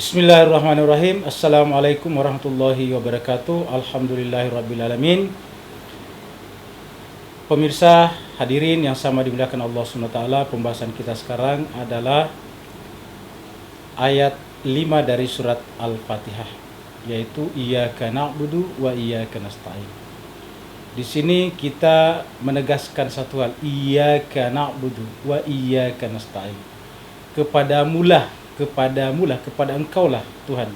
Bismillahirrahmanirrahim. Assalamualaikum warahmatullahi wabarakatuh. Alhamdulillahirrabbilalamin. Pemirsa hadirin yang sama dimuliakan Allah SWT, pembahasan kita sekarang adalah ayat 5 dari surat Al-Fatihah, yaitu Iyyaka na'budu wa iyyaka nasta'in. Di sini kita menegaskan satu hal, Iyyaka na'budu wa iyyaka nasta'in. Kepadamulah, kepada Engkaulah Tuhan,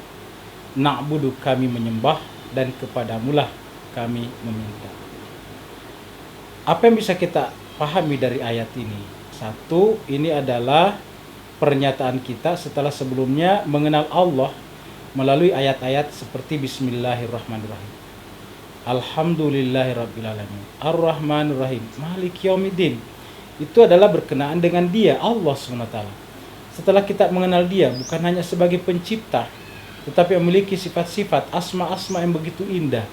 na'budu kami menyembah, dan kepadamulah kami meminta. Apa yang bisa kita pahami dari ayat ini? Satu, ini adalah pernyataan kita setelah sebelumnya mengenal Allah melalui ayat-ayat seperti Bismillahirrahmanirrahim, Alhamdulillahirrabbilalamin, Ar-Rahmanirrahim, Maliki Yaumiddin. Itu adalah berkenaan dengan Dia, Allah SWT. Setelah kita mengenal Dia bukan hanya sebagai pencipta, tetapi memiliki sifat-sifat, asma-asma yang begitu indah,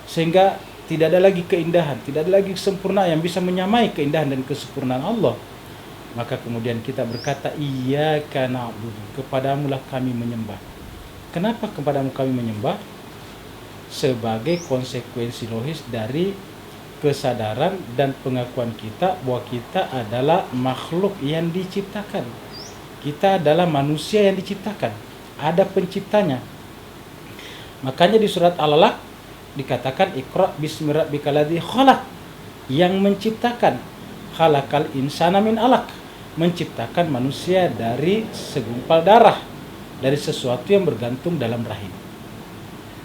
sehingga tidak ada lagi keindahan, tidak ada lagi kesempurnaan yang bisa menyamai keindahan dan kesempurnaan Allah. Maka kemudian kita berkata, Iyyaka na'budu, kepadamulah kami menyembah. Kenapa kepadamu kami menyembah? Sebagai konsekuensi logis dari kesadaran dan pengakuan kita bahwa kita adalah makhluk yang diciptakan. Kita adalah manusia yang diciptakan, ada penciptanya. Makanya di surat Al-Alaq dikatakan Iqra bismi rabbikal ladzi khalaq, yang menciptakan, khalaqal insana min alaq, menciptakan manusia dari segumpal darah, dari sesuatu yang bergantung dalam rahim.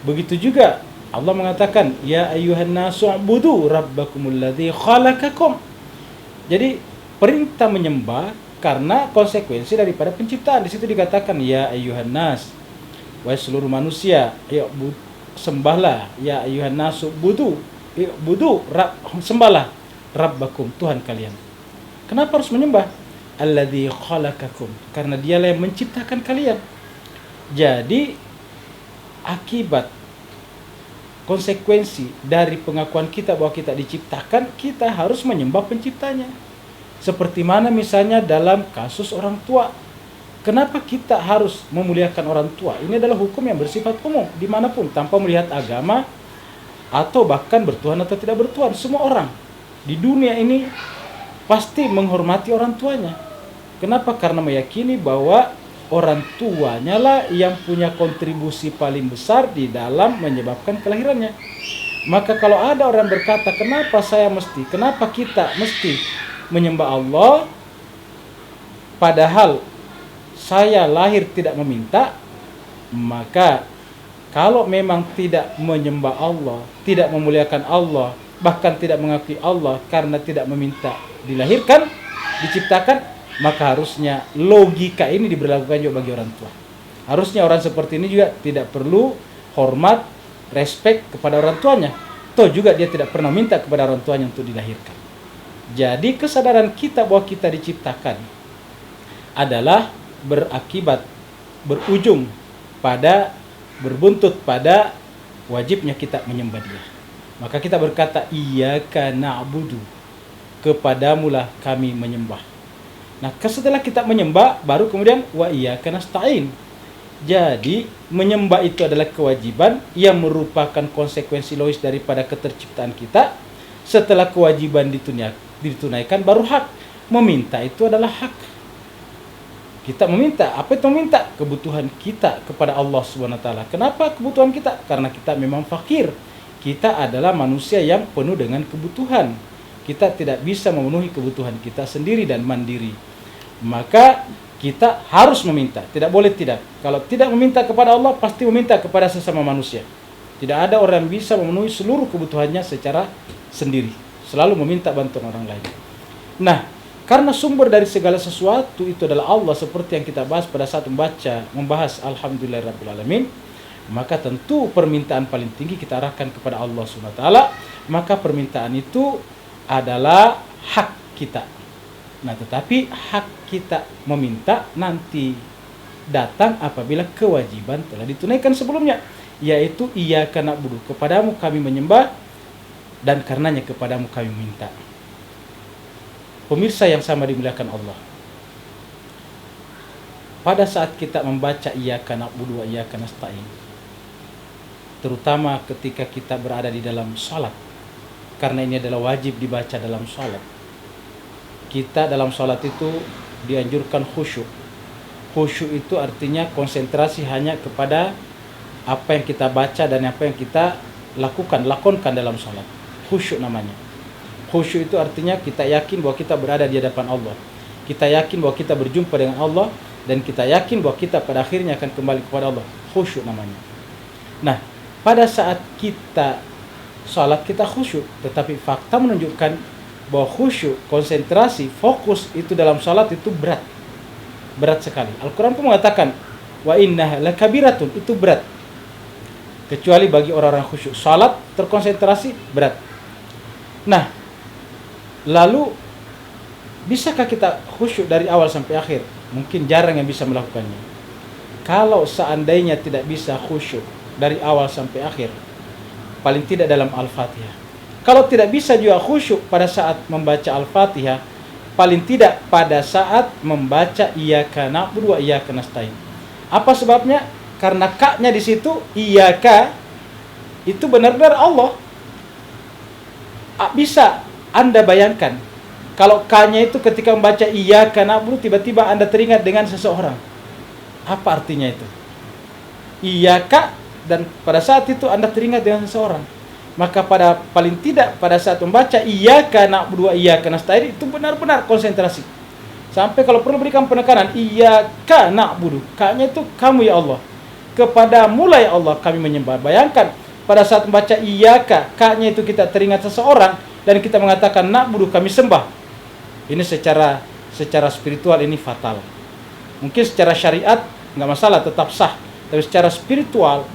Begitu juga Allah mengatakan ya ayyuhan nasu ubudu rabbakumul ladzi khalaqakum. Jadi perintah menyembah karena konsekuensi daripada penciptaan. Di situ dikatakan ya ayyuhan nas, wahai seluruh manusia, ya sembahlah, ya ayyuhan nasu budu sembahlah rabbakum, Tuhan kalian. Kenapa harus menyembah? Alladzi khalaqakum, karena Dialah yang menciptakan kalian. Jadi akibat konsekuensi dari pengakuan kita bahwa kita diciptakan, kita harus menyembah penciptanya. Seperti mana misalnya dalam kasus orang tua. Kenapa kita harus memuliakan orang tua? Ini adalah hukum yang bersifat umum dimanapun, tanpa melihat agama atau bahkan bertuhan atau tidak bertuhan. Semua orang di dunia ini pasti menghormati orang tuanya. Kenapa? Karena meyakini bahwa orang tuanya lah yang punya kontribusi paling besar di dalam menyebabkan kelahirannya. Maka kalau ada orang berkata, kenapa kita mesti menyembah Allah, padahal saya lahir tidak meminta, maka kalau memang tidak menyembah Allah, tidak memuliakan Allah, bahkan tidak mengakui Allah karena tidak meminta dilahirkan, diciptakan, maka harusnya logika ini diberlakukan juga bagi orang tua. Harusnya orang seperti ini juga tidak perlu hormat, respek kepada orang tuanya. Toh juga dia tidak pernah minta kepada orang tuanya untuk dilahirkan. Jadi kesadaran kita bahwa kita diciptakan adalah berujung pada, berbuntut pada wajibnya kita menyembah Dia. Maka kita berkata Iyyaka na'budu, kepadamulah kami menyembah. Nah, setelah kita menyembah, baru kemudian wa iyyaka nasta'in. Jadi menyembah itu adalah kewajiban yang merupakan konsekuensi logis daripada keterciptaan kita. Setelah kewajiban ditunaikan, baru hak. Meminta itu adalah hak. Kita meminta, apa itu meminta? Kebutuhan kita kepada Allah SWT. Kenapa kebutuhan kita? Karena kita memang fakir. Kita adalah manusia yang penuh dengan kebutuhan. Kita tidak bisa memenuhi kebutuhan kita sendiri dan mandiri. Maka kita harus meminta, tidak boleh tidak. Kalau tidak meminta kepada Allah, pasti meminta kepada sesama manusia. Tidak ada orang yang bisa memenuhi seluruh kebutuhannya secara sendiri. Selalu meminta bantuan orang lain. Nah, karena sumber dari segala sesuatu itu adalah Allah, seperti yang kita bahas pada saat membahas Alhamdulillahirrabbilalamin, maka tentu permintaan paling tinggi kita arahkan kepada Allah SWT. Maka permintaan itu adalah hak kita. Nah, tetapi hak kita meminta nanti datang apabila kewajiban telah ditunaikan sebelumnya, yaitu Iyyaka na'budu, kepadamu kami menyembah, dan karenanya kepadamu kami minta. Pemirsa yang sama dimuliakan Allah, pada saat kita membaca iyyaka na'budu wa iyyaka nasta'in, terutama ketika kita berada di dalam salat, karena ini adalah wajib dibaca dalam salat. Kita dalam salat itu dianjurkan khusyuk. Khusyuk itu artinya konsentrasi hanya kepada apa yang kita baca dan apa yang kita lakonkan dalam salat. Khusyuk namanya. Khusyuk itu artinya kita yakin bahwa kita berada di hadapan Allah. Kita yakin bahwa kita berjumpa dengan Allah, dan kita yakin bahwa kita pada akhirnya akan kembali kepada Allah. Khusyuk namanya. Nah, pada saat kita salat kita khusyuk, tetapi fakta menunjukkan bahwa khusyuk, konsentrasi, fokus itu dalam salat itu berat sekali. Al-Quran pun mengatakan wa innaha lakabiratun, itu berat. Kecuali bagi orang-orang khusyuk. Salat terkonsentrasi berat. Nah, lalu bisakah kita khusyuk dari awal sampai akhir? Mungkin jarang yang bisa melakukannya. Kalau seandainya tidak bisa khusyuk dari awal sampai akhir, paling tidak dalam Al-Fatihah. Kalau tidak bisa juga khusyuk pada saat membaca Al-Fatihah, paling tidak pada saat membaca iyyaka na'budu wa iyyaka nasta'in. Apa sebabnya? Karena ka-nya di situ iyyaka itu benar-benar Allah. Bisa Anda bayangkan kalau ka-nya itu ketika membaca iyyaka na'budu tiba-tiba Anda teringat dengan seseorang. Apa artinya itu? Iyyaka, dan pada saat itu Anda teringat dengan seseorang. Maka paling tidak pada saat membaca iyyaka na'budu wa iyyaka nasta'in itu benar-benar konsentrasi. Sampai kalau perlu berikan penekanan, iyyaka na'budu, ka-nya itu kamu ya Allah. Kepadamu lah ya Allah kami menyembah. Bayangkan pada saat membaca iyyaka, ka-nya itu kita teringat seseorang dan kita mengatakan na'budu, kami sembah. Ini secara spiritual ini fatal. Mungkin secara syariat nggak masalah, tetap sah. Tapi secara spiritual,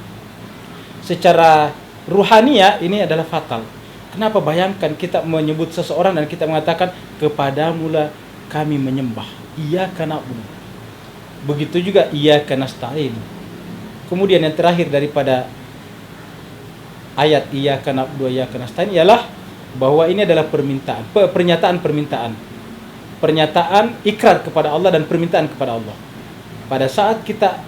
secara ruhania ini adalah fatal. Kenapa? Bayangkan kita menyebut seseorang dan kita mengatakan kepadamu lah kami menyembah. Iyyaka na'budu. Begitu juga iyyaka nasta'in. Kemudian yang terakhir daripada ayat iyyaka na'budu wa iyyaka nasta'in ialah bahwa ini adalah pernyataan ikrar kepada Allah dan permintaan kepada Allah. Pada saat kita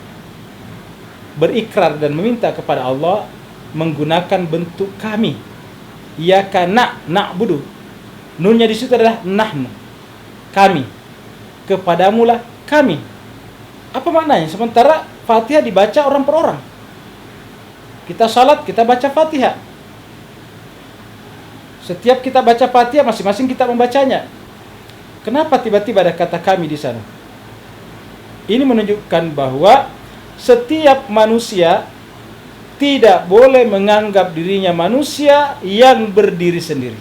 berikrar dan meminta kepada Allah menggunakan bentuk kami, iyyaka na'budu, nunnya di situ adalah nahnu, kami, kepadamulah kami. Apa maknanya? Sementara Fatihah dibaca orang per orang. Kita salat, kita baca Fatihah. Setiap kita baca Fatihah, masing-masing kita membacanya. Kenapa tiba-tiba ada kata kami di sana? Ini menunjukkan bahwa setiap manusia tidak boleh menganggap dirinya manusia yang berdiri sendiri.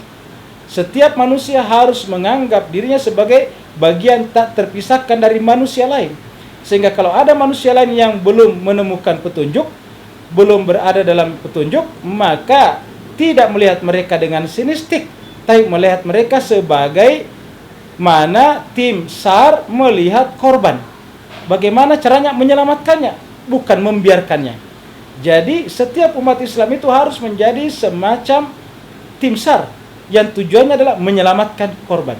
Setiap manusia harus menganggap dirinya sebagai bagian tak terpisahkan dari manusia lain. Sehingga kalau ada manusia lain yang belum menemukan petunjuk, belum berada dalam petunjuk, maka tidak melihat mereka dengan sinistik, tapi melihat mereka sebagai mana tim SAR melihat korban. Bagaimana caranya menyelamatkannya, bukan membiarkannya. Jadi setiap umat Islam itu harus menjadi semacam tim SAR yang tujuannya adalah menyelamatkan korban.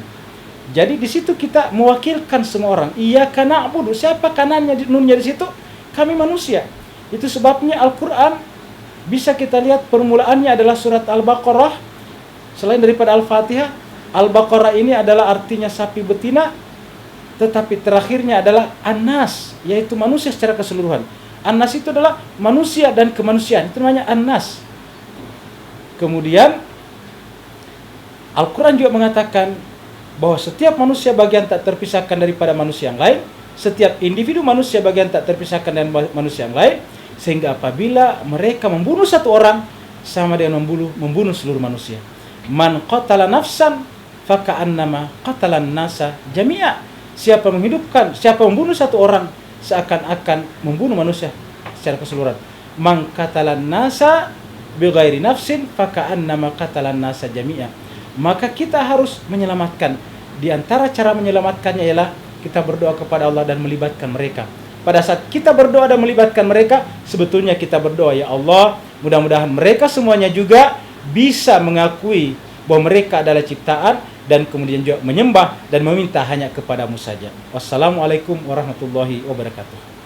Jadi di situ kita mewakilkan semua orang. Iyyaka na'budu, siapa kanannya nunnya di situ? Kami manusia. Itu sebabnya Al-Qur'an bisa kita lihat permulaannya adalah surat Al-Baqarah. Selain daripada Al-Fatihah, Al-Baqarah ini adalah artinya sapi betina, tetapi terakhirnya adalah An-Nas, yaitu manusia secara keseluruhan. An-Nas itu adalah manusia dan kemanusiaan. Itu namanya An-Nas. Kemudian Al-Quran juga mengatakan bahwa setiap manusia bagian tak terpisahkan daripada manusia yang lain. Setiap individu manusia bagian tak terpisahkan dari manusia yang lain. Sehingga apabila mereka membunuh satu orang, sama dengan membunuh seluruh manusia. Man qatala nafsan faka'annama qatalan nasa jami'a. Siapa membunuh satu orang, seakan-akan membunuh manusia secara keseluruhan. Man qatalan nasa bighairi nafsin faka'annama qatalan nasa jami'a. Maka kita harus menyelamatkan. Di antara cara menyelamatkannya ialah kita berdoa kepada Allah dan melibatkan mereka. Pada saat kita berdoa dan melibatkan mereka, sebetulnya kita berdoa, ya Allah, mudah-mudahan mereka semuanya juga bisa mengakui bahwa mereka adalah ciptaan, dan kemudian juga menyembah dan meminta hanya kepadamu saja. Wassalamualaikum warahmatullahi wabarakatuh.